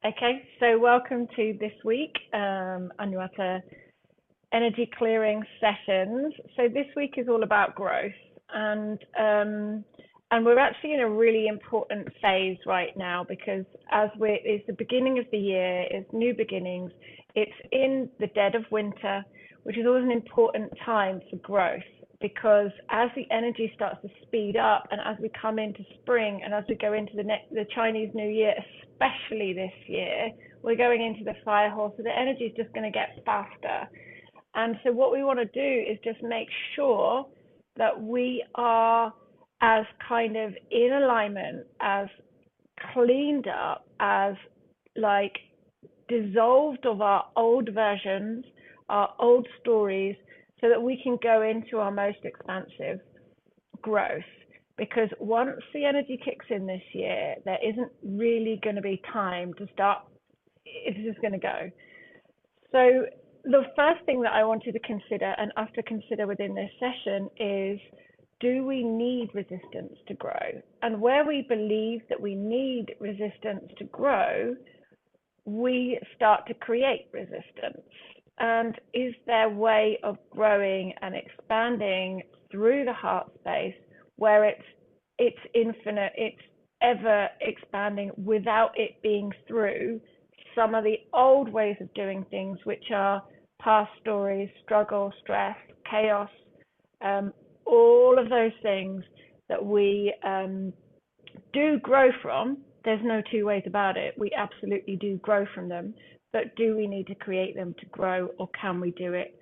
Okay, so welcome to this week, Anuata Energy Clearing Sessions. So this week is all about growth, and we're actually in a really important phase right now because it's the beginning of the year, it's new beginnings, it's in the dead of winter, which is always an important time for growth because as the energy starts to speed up and as we come into spring and as we go into the Chinese New Year, especially this year, we're going into the fire horse, so the energy is just going to get faster. And so what we want to do is just make sure that we are as kind of in alignment, as cleaned up, as like dissolved of our old versions, our old stories, so that we can go into our most expansive growth. Because once the energy kicks in this year, there isn't really going to be time to start, it's just going to go. So the first thing that I wanted to consider and us to consider within this session is, do we need resistance to grow? And where we believe that we need resistance to grow, we start to create resistance. And is there a way of growing and expanding through the heart space where it's infinite, it's ever expanding without it being through some of the old ways of doing things, which are past stories, struggle, stress, chaos, all of those things that we do grow from. There's no two ways about it. We absolutely do grow from them, but do we need to create them to grow, or can we do it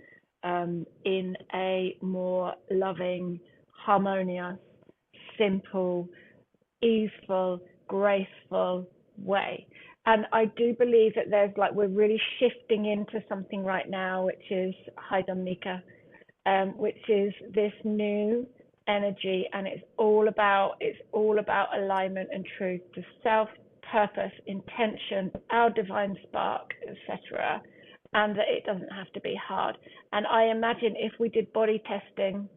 in a more loving, harmonious, simple, easeful, graceful way? And I do believe that we're really shifting into something right now, which is Hi Dominica, which is this new energy, and it's all about alignment and truth, to self, purpose, intention, our divine spark, etc. And that it doesn't have to be hard. And I imagine if we did body testing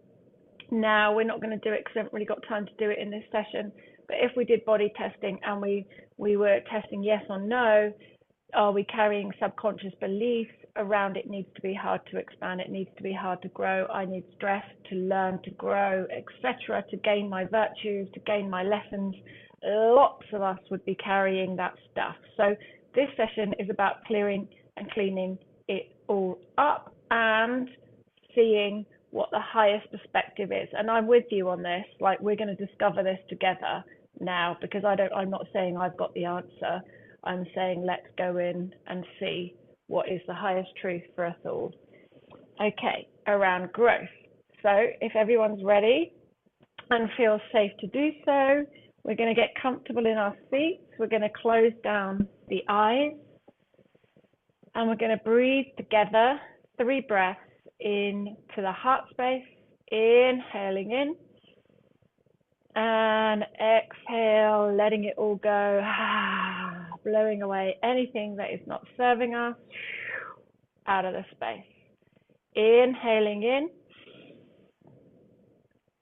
now, we're not going to do it because we haven't really got time to do it in this session, but if we did body testing and we were testing yes or no, are we carrying subconscious beliefs around it needs to be hard to expand, it needs to be hard to grow, I need stress to learn to grow, etc., to gain my virtues, to gain my lessons? Lots of us would be carrying that stuff. So this session is about clearing and cleaning it all up and seeing what the highest perspective is. And I'm with you on this. Like, we're going to discover this together now, because I'm not saying I've got the answer. I'm saying let's go in and see what is the highest truth for us all. Okay, around growth. So if everyone's ready and feels safe to do so, we're going to get comfortable in our seats. We're going to close down the eyes and we're going to breathe together 3 breaths into the heart space, inhaling in and exhale, letting it all go, blowing away anything that is not serving us out of the space. Inhaling in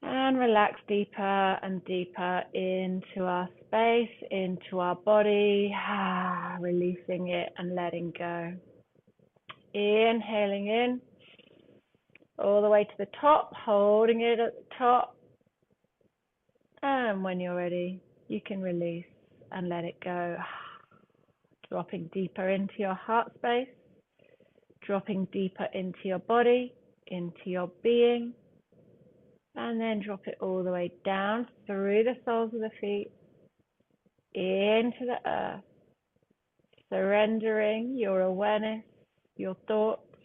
and relax deeper and deeper into our space, into our body, releasing it and letting go. Inhaling in all the way to the top, holding it at the top. And when you're ready, you can release and let it go. Dropping deeper into your heart space, dropping deeper into your body, into your being, and then drop it all the way down through the soles of the feet, into the earth, surrendering your awareness, your thoughts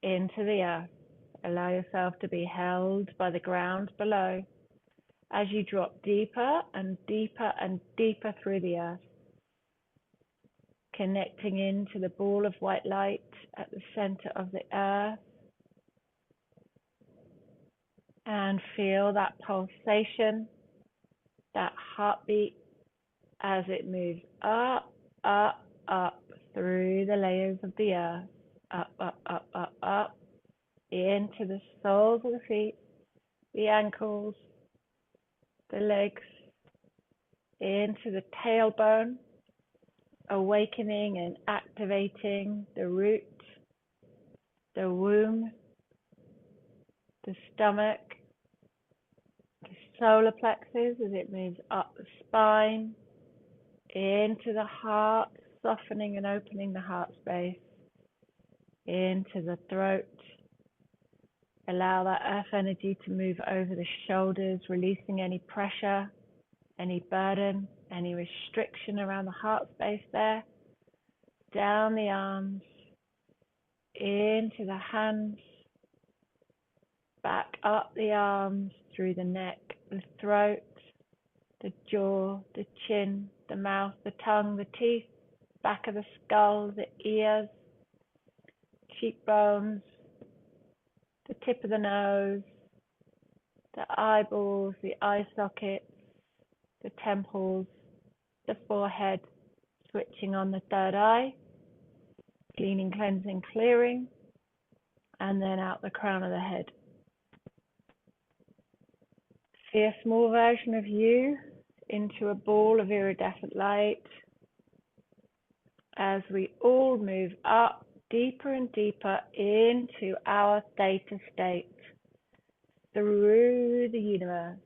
into the earth. Allow yourself to be held by the ground below as you drop deeper and deeper and deeper through the earth, connecting into the ball of white light at the center of the earth, and feel that pulsation, that heartbeat as it moves up, up, up through the layers of the earth, up, up, up, up, up, into the soles of the feet, the ankles, the legs, into the tailbone, awakening and activating the root, the womb, the stomach, the solar plexus as it moves up the spine, into the heart, softening and opening the heart space, into the throat. Allow that earth energy to move over the shoulders, releasing any pressure, any burden, any restriction around the heart space there. Down the arms, into the hands, back up the arms, through the neck, the throat, the jaw, the chin, the mouth, the tongue, the teeth, back of the skull, the ears, cheekbones, the tip of the nose, the eyeballs, the eye sockets, the temples, the forehead, switching on the third eye, cleaning, cleansing, clearing, and then out the crown of the head. See a small version of you into a ball of iridescent light as we all move up deeper and deeper into our theta state through the universe,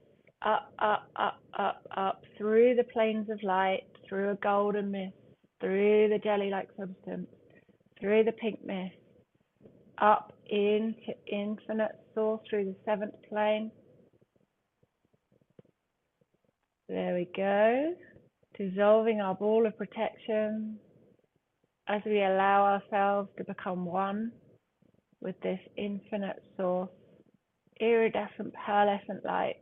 up, up, up, up, up, through the planes of light, through a golden mist, through the jelly-like substance, through the pink mist, up into infinite source through the seventh plane. There we go. Dissolving our ball of protection as we allow ourselves to become one with this infinite source, iridescent, pearlescent light.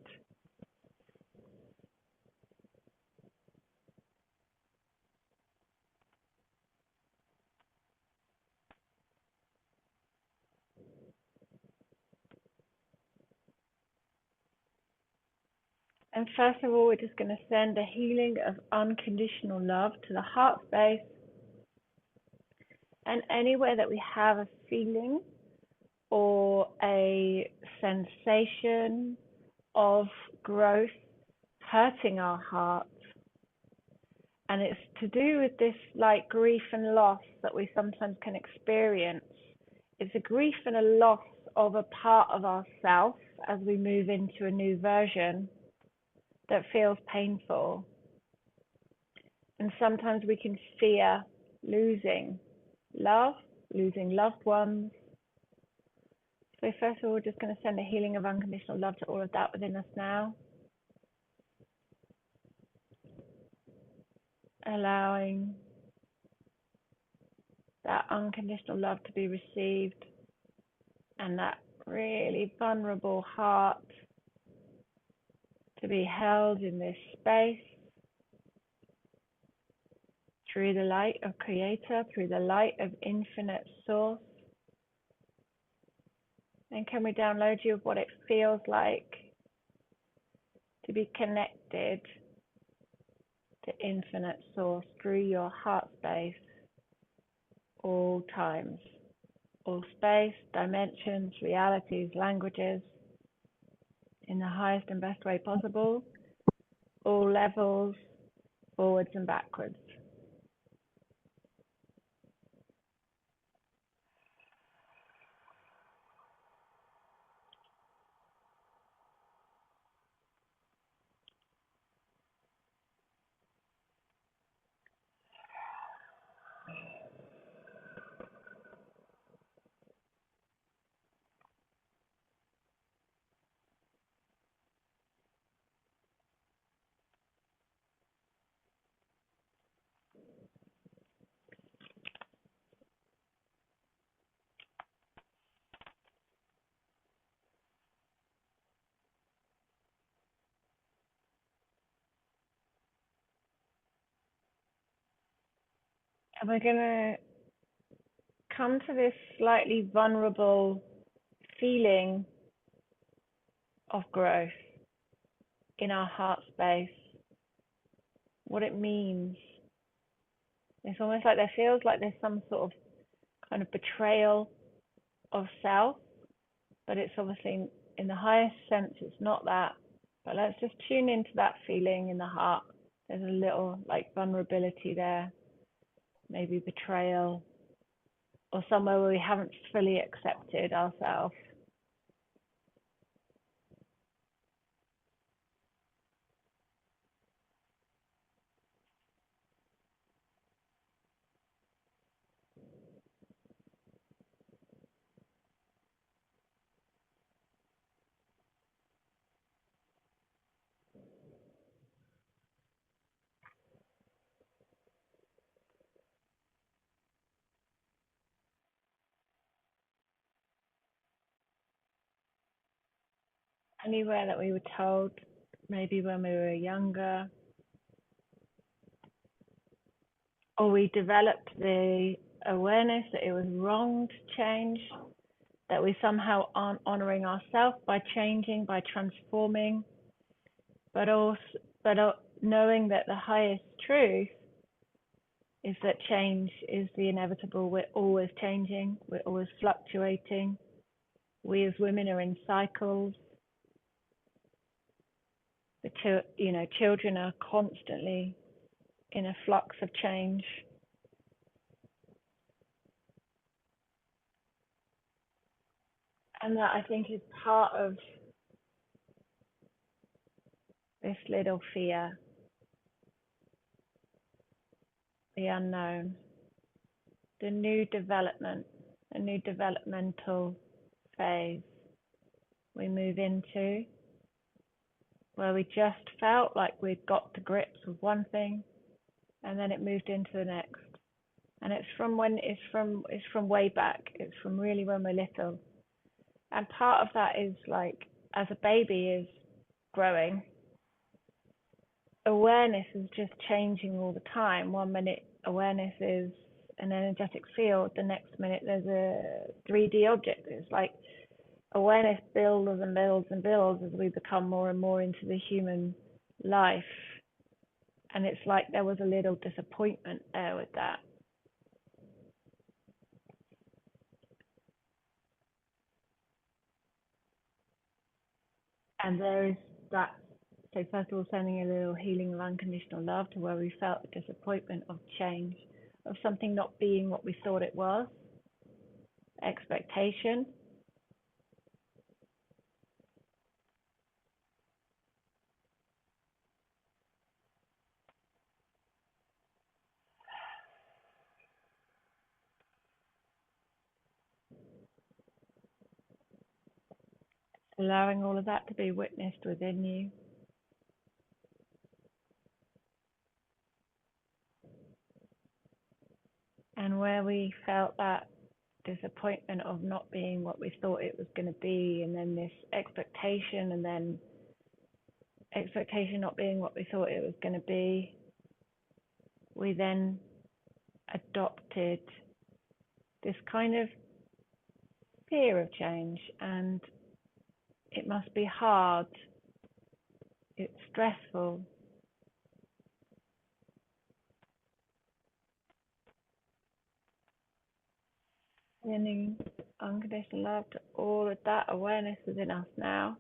And first of all, we're just going to send a healing of unconditional love to the heart space and anywhere that we have a feeling or a sensation of growth hurting our heart. And it's to do with this like grief and loss that we sometimes can experience. It's a grief and a loss of a part of ourself as we move into a new version that feels painful. And sometimes we can fear losing love, losing loved ones. So first of all, we're just going to send a healing of unconditional love to all of that within us now. Allowing that unconditional love to be received and that really vulnerable heart to be held in this space through the light of Creator, through the light of infinite source. And can we download you of what it feels like to be connected to infinite source through your heart space, all times, all space, dimensions, realities, languages, in the highest and best way possible, all levels, forwards and backwards. And we're going to come to this slightly vulnerable feeling of growth in our heart space, what it means. It's almost like there feels like there's some sort of kind of betrayal of self, but it's obviously in the highest sense, it's not that. But let's just tune into that feeling in the heart. There's a little like vulnerability there. maybe betrayal, or somewhere where we haven't fully accepted ourselves. Anywhere that we were told, maybe when we were younger, or we developed the awareness that it was wrong to change, that we somehow aren't honoring ourselves by changing, by transforming, but also, knowing that the highest truth is that change is the inevitable. We're always changing, we're always fluctuating. We as women are in cycles. Children are constantly in a flux of change. And that, I think, is part of this little fear, the unknown, the new development, a new developmental phase we move into, where we just felt like we'd got to grips with one thing, and then it moved into the next. And it's from way back. It's from really when we're little. And part of that is like, as a baby is growing, awareness is just changing all the time. 1 minute awareness is an energetic field, the next minute there's a 3D object. It's like awareness builds and builds and builds as we become more and more into the human life. And it's like there was a little disappointment there with that. And there is that. So first of all, sending a little healing of unconditional love to where we felt the disappointment of change, of something not being what we thought it was, expectation. Allowing all of that to be witnessed within you. And where we felt that disappointment of not being what we thought it was going to be, and then this expectation, and then expectation not being what we thought it was going to be, we then adopted this kind of fear of change. And it must be hard, it's stressful. Sending unconditional love to all of that awareness within us now.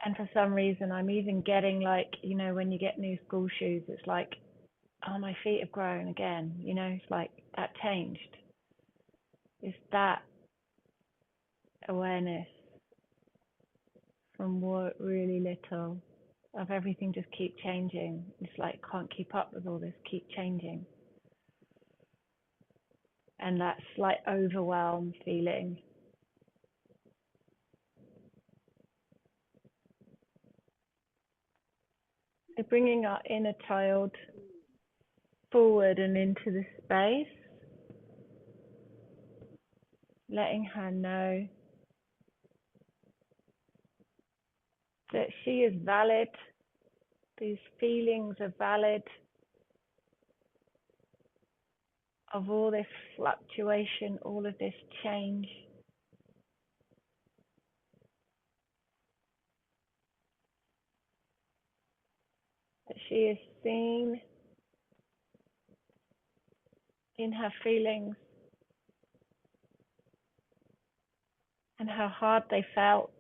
And for some reason, I'm even getting like, when you get new school shoes, it's like, oh, my feet have grown again. It's like that changed. It's that awareness from what really little of everything just keep changing. It's like, can't keep up with all this, keep changing. And that slight overwhelm feeling. So bringing our inner child forward and into the space, letting her know that she is valid, these feelings are valid, of all this fluctuation, all of this change. That she is seen in her feelings and how hard they felt,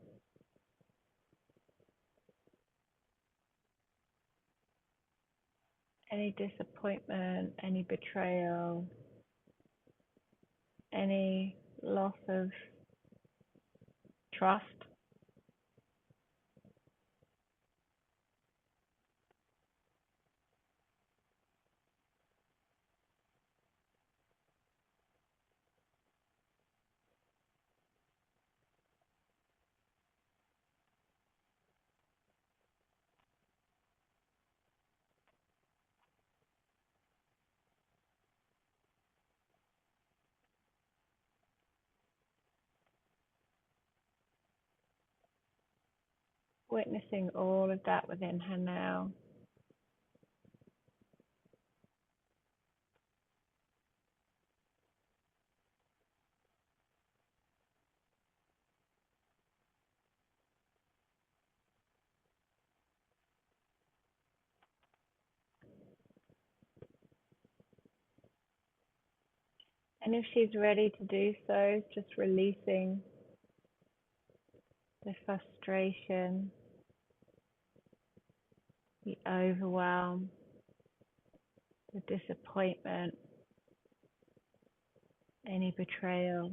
any disappointment, any betrayal, any loss of trust. Witnessing all of that within her now. And if she's ready to do so, just releasing the frustration, the overwhelm, the disappointment, any betrayal.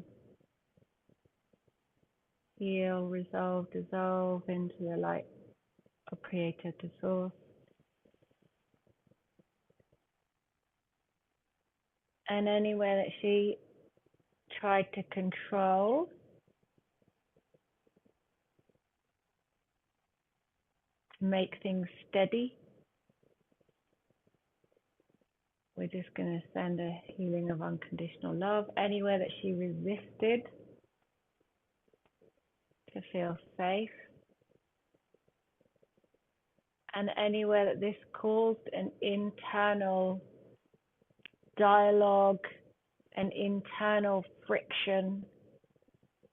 Heal, resolve, dissolve into the light of Creator to Source. And anywhere that she tried to control, to make things steady, we're just going to send a healing of unconditional love. Anywhere that she resisted to feel safe, and anywhere that this caused an internal dialogue, an internal friction,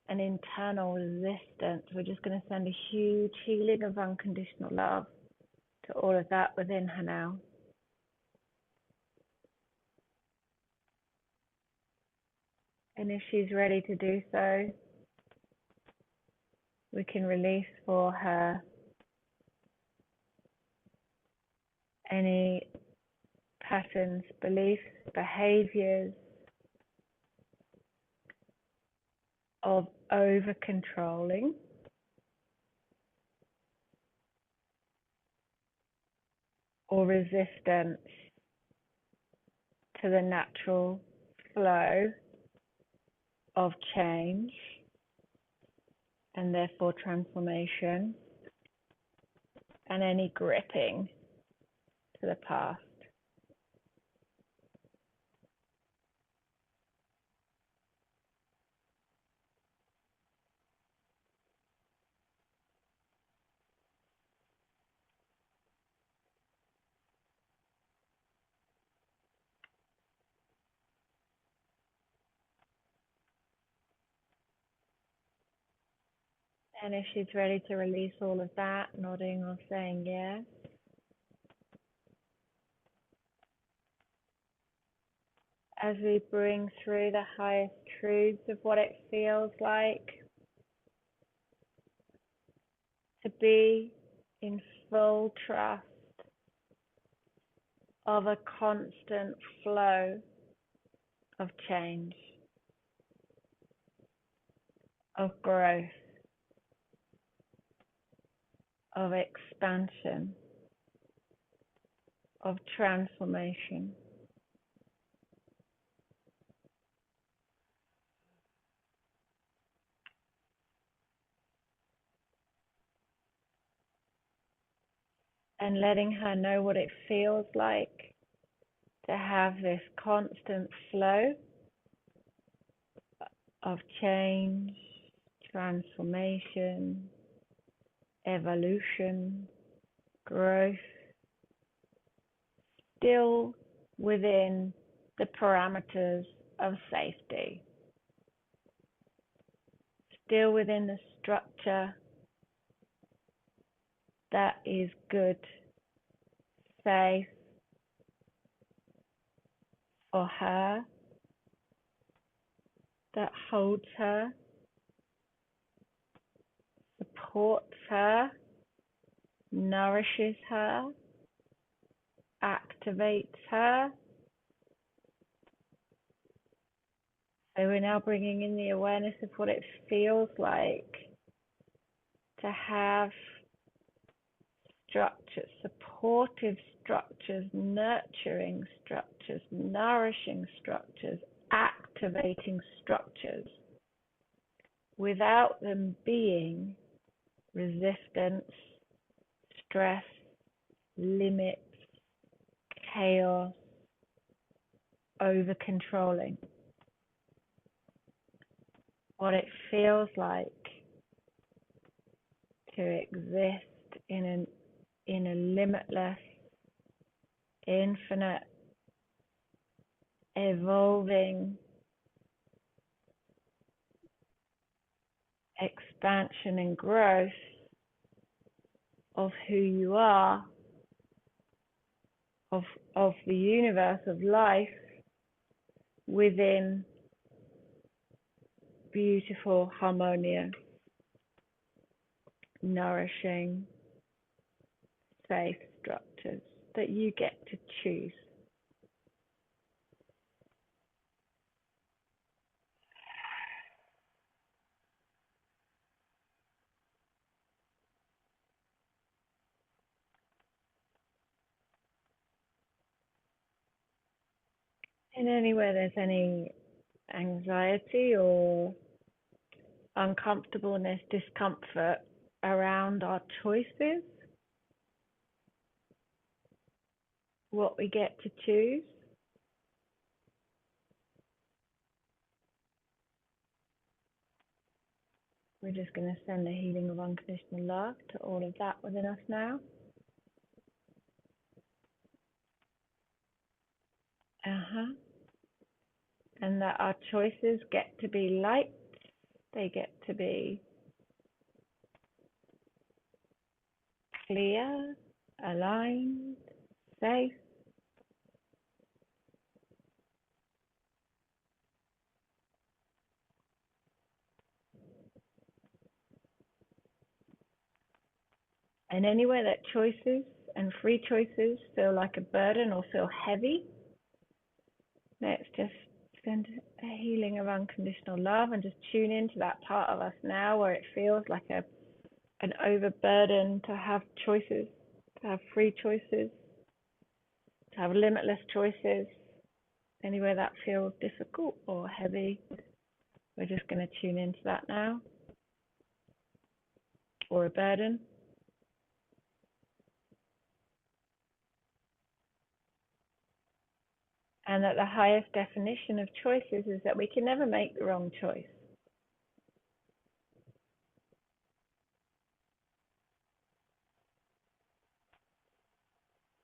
an internal resistance, we're just going to send a huge healing of unconditional love to all of that within her now. And if she's ready to do so, we can release for her any patterns, beliefs, behaviors of over-controlling or resistance to the natural flow of change and therefore transformation, and any gripping to the past. And if she's ready to release all of that, nodding or saying yes, as we bring through the highest truths of what it feels like to be in full trust of a constant flow of change, of growth, of expansion, of transformation. And letting her know what it feels like to have this constant flow of change, transformation, evolution, growth, still within the parameters of safety, still within the structure that is good, safe for her, that holds her, supports her, nourishes her, acts activates her. So we're now bringing in the awareness of what it feels like to have structures, supportive structures, nurturing structures, nourishing structures, activating structures, without them being resistance, stress, limits, chaos, over controlling. What it feels like to exist in a limitless, infinite, evolving expansion and growth of who you are, of the universe, of life, within beautiful, harmonious, nourishing, safe structures that you get to choose. And anywhere there's any anxiety or uncomfortableness, discomfort around our choices, what we get to choose, we're just going to send a healing of unconditional love to all of that within us now. And that our choices get to be light, they get to be clear, aligned, safe. And anywhere that choices and free choices feel like a burden or feel heavy, let's just send a healing of unconditional love and just tune into that part of us now where it feels like an overburden to have choices, to have free choices, to have limitless choices. Anywhere that feels difficult or heavy, we're just going to tune into that now, or a burden. And that the highest definition of choices is that we can never make the wrong choice.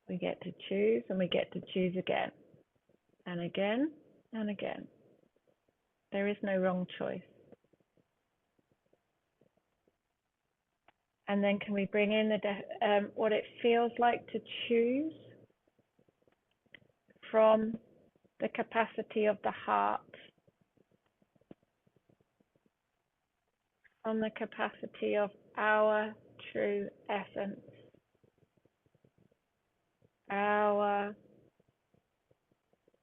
We get to choose, and we get to choose again and again and again. There is no wrong choice. And then can we bring in what it feels like to choose from the capacity of the heart, from the capacity of our true essence, our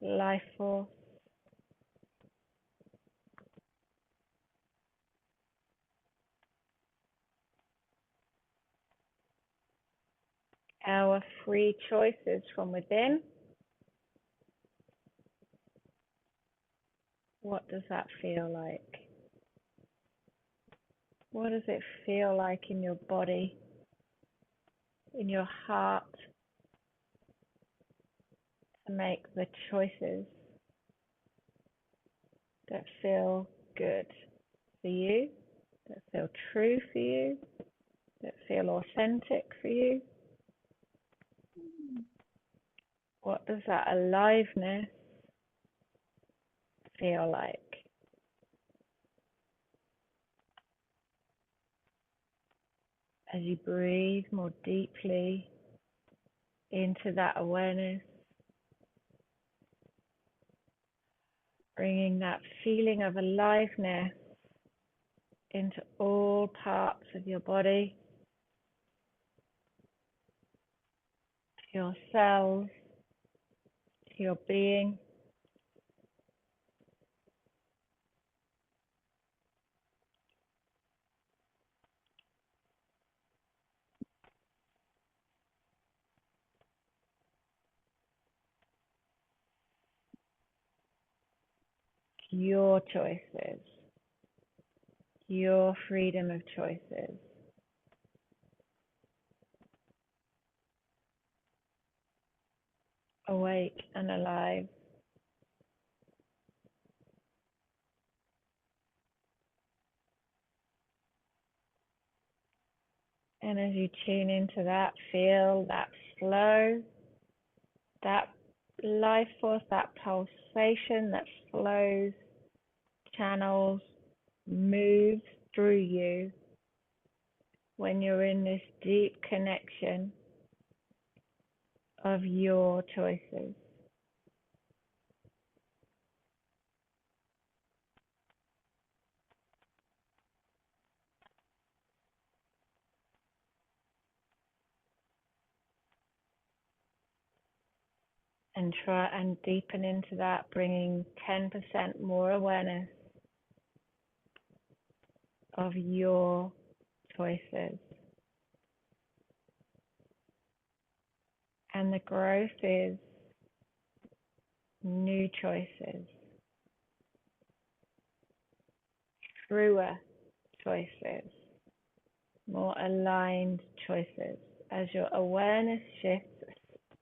life force, our free choices from within. What does that feel like? What does it feel like in your body, in your heart, to make the choices that feel good for you, that feel true for you, that feel authentic for you? What does that aliveness feel like? As you breathe more deeply into that awareness, bringing that feeling of aliveness into all parts of your body, your cells, your being, your choices, your freedom of choices. Awake and alive. And as you tune into that, feel that flow, that life force, that pulsation that flows, channels, moves through you when you're in this deep connection of your choices. And try and deepen into that, bringing 10% more awareness of your choices. And the growth is new choices, truer choices, more aligned choices. As your awareness shifts,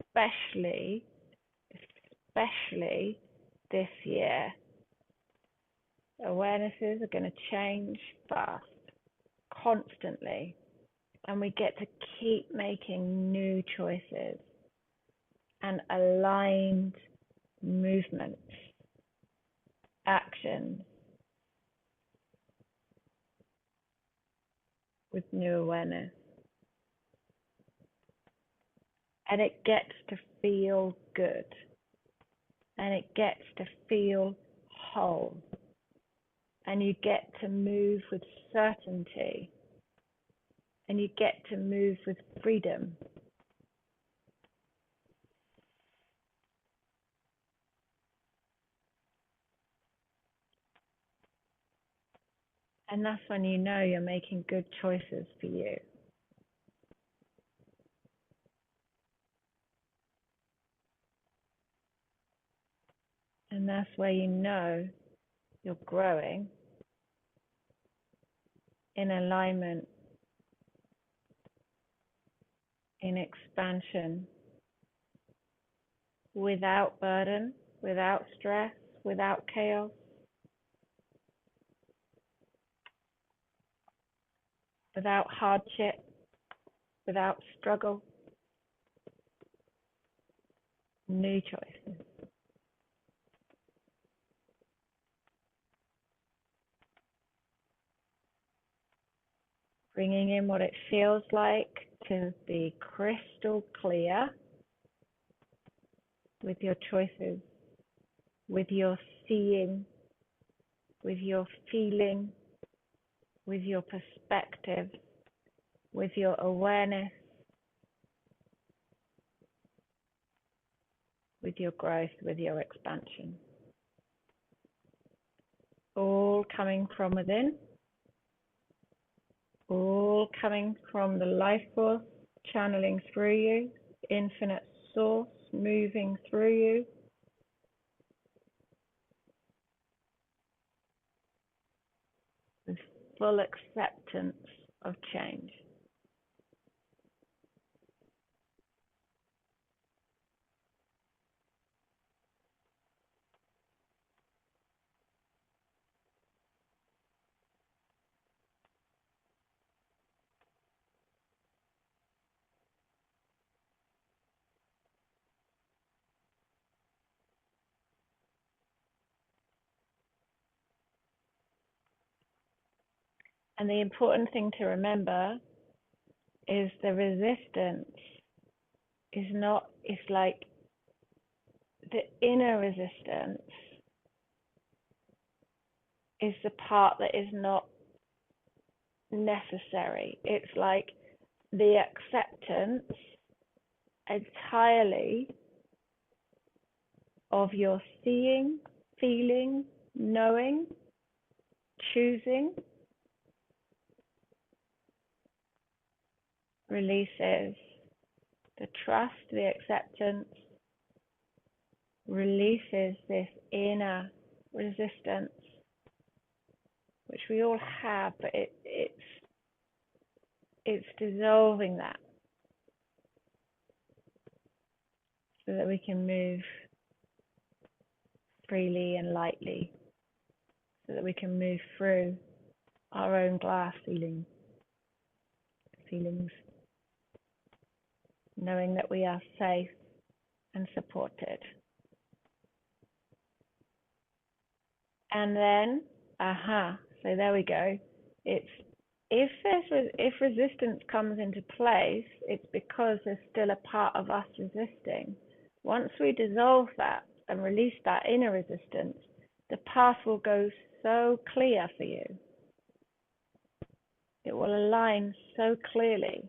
especially this year, awarenesses are going to change fast, constantly, and we get to keep making new choices and aligned movements, actions with new awareness. And it gets to feel good. And it gets to feel whole. And you get to move with certainty. And you get to move with freedom. And that's when you know you're making good choices for you. And that's where you know you're growing in alignment, in expansion, without burden, without stress, without chaos, without hardship, without struggle. New choices. Bringing in what it feels like to be crystal clear with your choices, with your seeing, with your feeling, with your perspective, with your awareness, with your growth, with your expansion. All coming from within, all coming from the life force channeling through you, infinite source moving through you. With full acceptance of change. And the important thing to remember is the resistance is not, it's like the inner resistance is the part that is not necessary. It's like the acceptance entirely of your seeing, feeling, knowing, choosing releases. The trust, the acceptance releases this inner resistance, which we all have, but it's dissolving that so that we can move freely and lightly, so that we can move through our own glass feelings, knowing that we are safe and supported. And then, so there we go. It's if resistance comes into place, it's because there's still a part of us resisting. Once we dissolve that and release that inner resistance, the path will go so clear for you. It will align so clearly.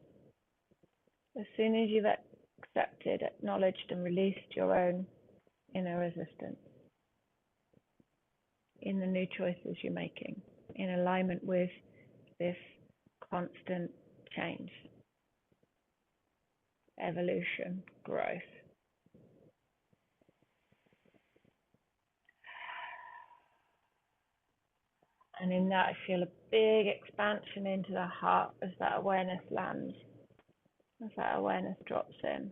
As soon as you've accepted, acknowledged, and released your own inner resistance in the new choices you're making, in alignment with this constant change, evolution, growth. And in that, I feel a big expansion into the heart as that awareness lands, as that awareness drops in.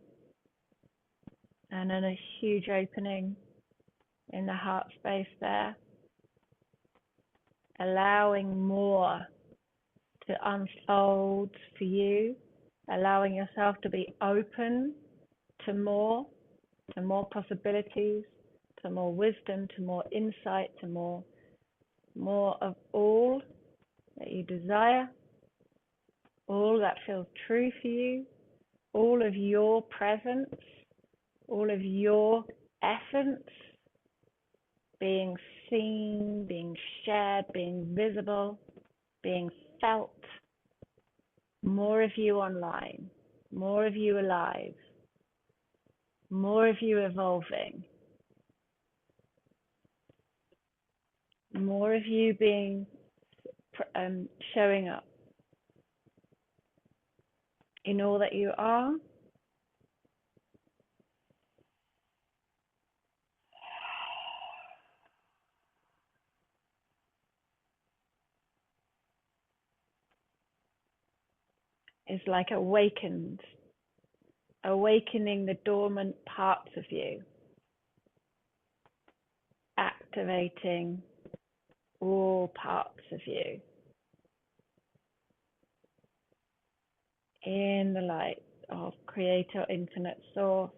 And then a huge opening in the heart space there, allowing more to unfold for you, allowing yourself to be open to more possibilities, to more wisdom, to more insight, to more of all that you desire, all that feels true for you, all of your presence, all of your essence being seen, being shared, being visible, being felt. More of you online, more of you alive, more of you evolving, more of you being showing up in all that you are. Is like awakening the dormant parts of you, activating all parts of you in the light of Creator, Infinite Source,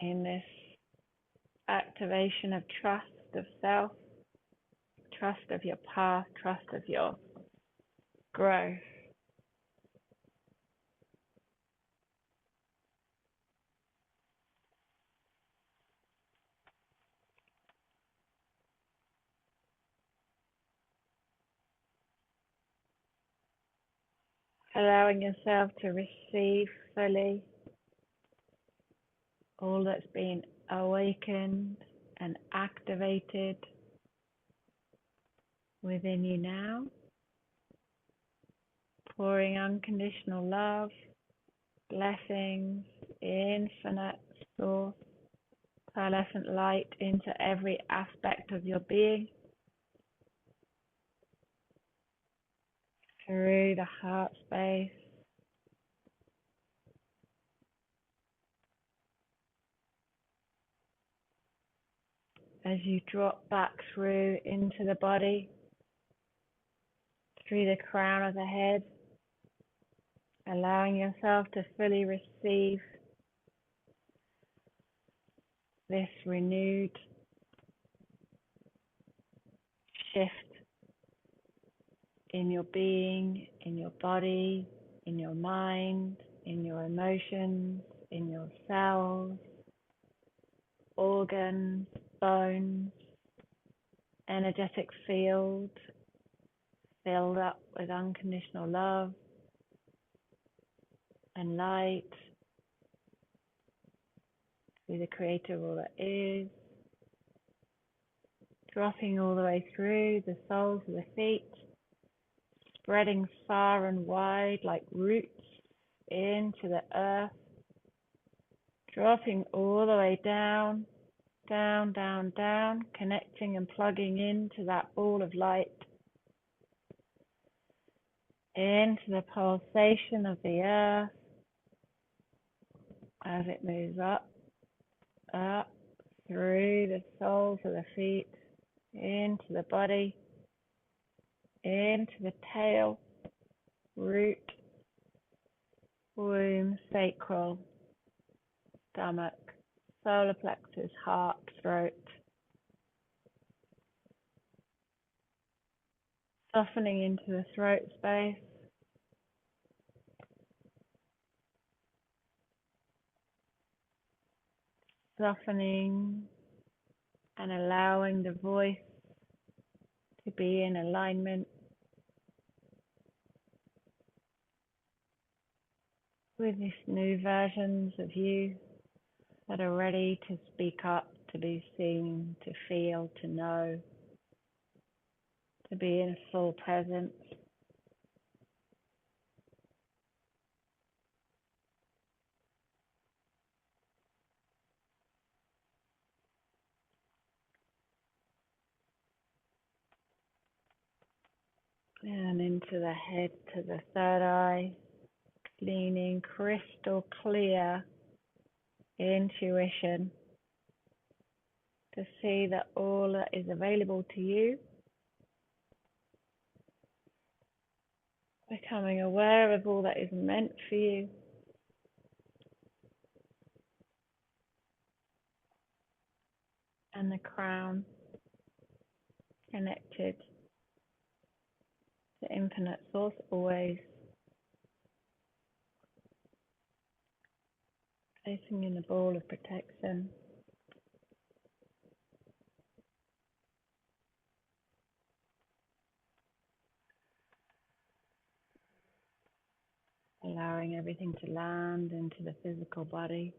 in this activation of trust of self, trust of your path, trust of your growth. Allowing yourself to receive fully all that's been awakened and activated within you now, pouring unconditional love, blessings, infinite source, pearlescent light into every aspect of your being, through the heart space, as you drop back through into the body, through the crown of the head, allowing yourself to fully receive this renewed shift in your being, in your body, in your mind, in your emotions, in your cells, organs, bones, energetic field filled up with unconditional love and light be the creator of all that is, dropping all the way through the soles of the feet, spreading far and wide like roots into the earth, dropping all the way down, down, down, down, connecting and plugging into that ball of light, into the pulsation of the earth as it moves up, up, through the soles of the feet, into the body, into the tail, root, womb, sacral, stomach, solar plexus, heart, throat, softening into the throat space, softening and allowing the voice to be in alignment with these new versions of you that are ready to speak up, to be seen, to feel, to know, to be in full presence. And into the head to the third eye, cleaning crystal clear intuition to see that all that is available to you, becoming aware of all that is meant for you, and the crown connected to infinite source always, placing in a ball of protection, allowing everything to land into the physical body,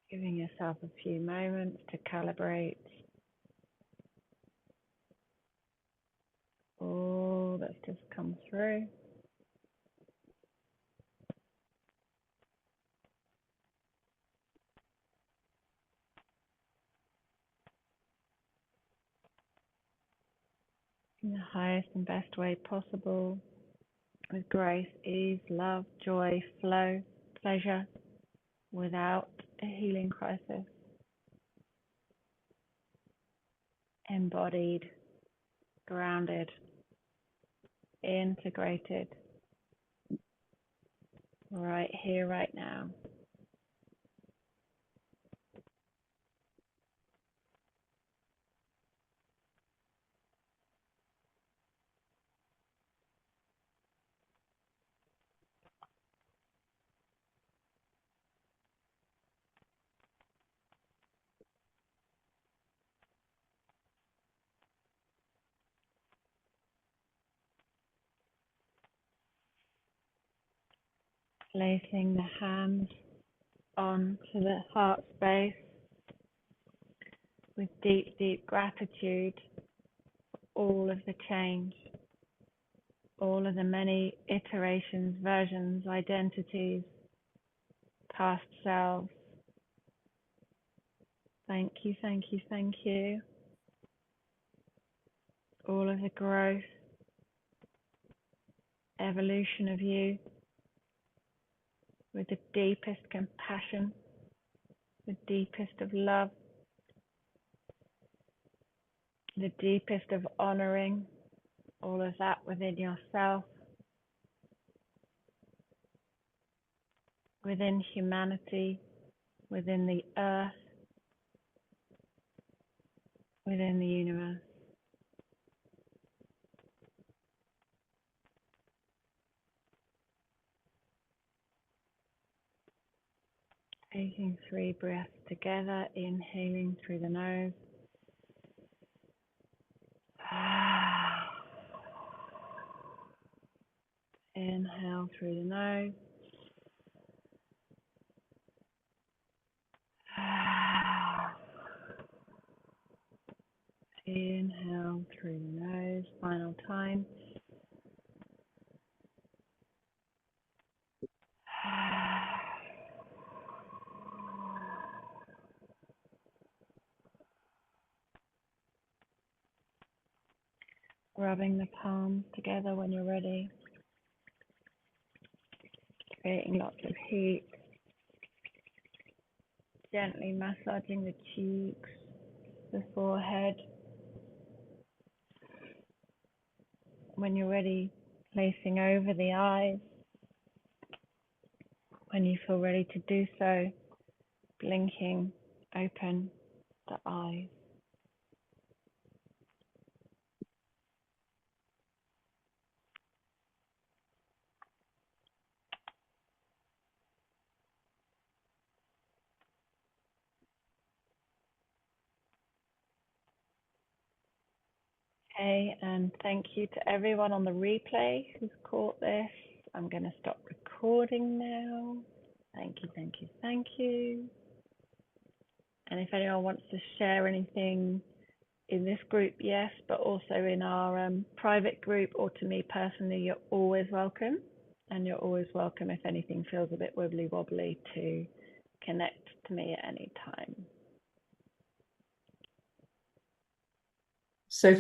giving yourself a few moments to calibrate all that's just come through. In the highest and best way possible, with grace, ease, love, joy, flow, pleasure, without a healing crisis. Embodied, grounded, integrated, right here, right now. Placing the hands onto the heart space with deep, deep gratitude for all of the change, all of the many iterations, versions, identities, past selves. Thank you, thank you, thank you. All of the growth, evolution of you with the deepest compassion, the deepest of love, the deepest of honoring all of that within yourself, within humanity, within the earth, within the universe. Taking 3 breaths together, inhaling through the nose. Inhale through the nose. Inhale through the nose, final time. Rubbing the palms together when you're ready. Creating lots of heat. Gently massaging the cheeks, the forehead. When you're ready, placing over the eyes. When you feel ready to do so, blinking open the eyes. Okay, and thank you to everyone on the replay who's caught this. I'm going to stop recording now. Thank you, thank you, thank you. And if anyone wants to share anything in this group, yes, but also in our private group or to me personally, you're always welcome. And you're always welcome if anything feels a bit wibbly wobbly to connect to me at any time. So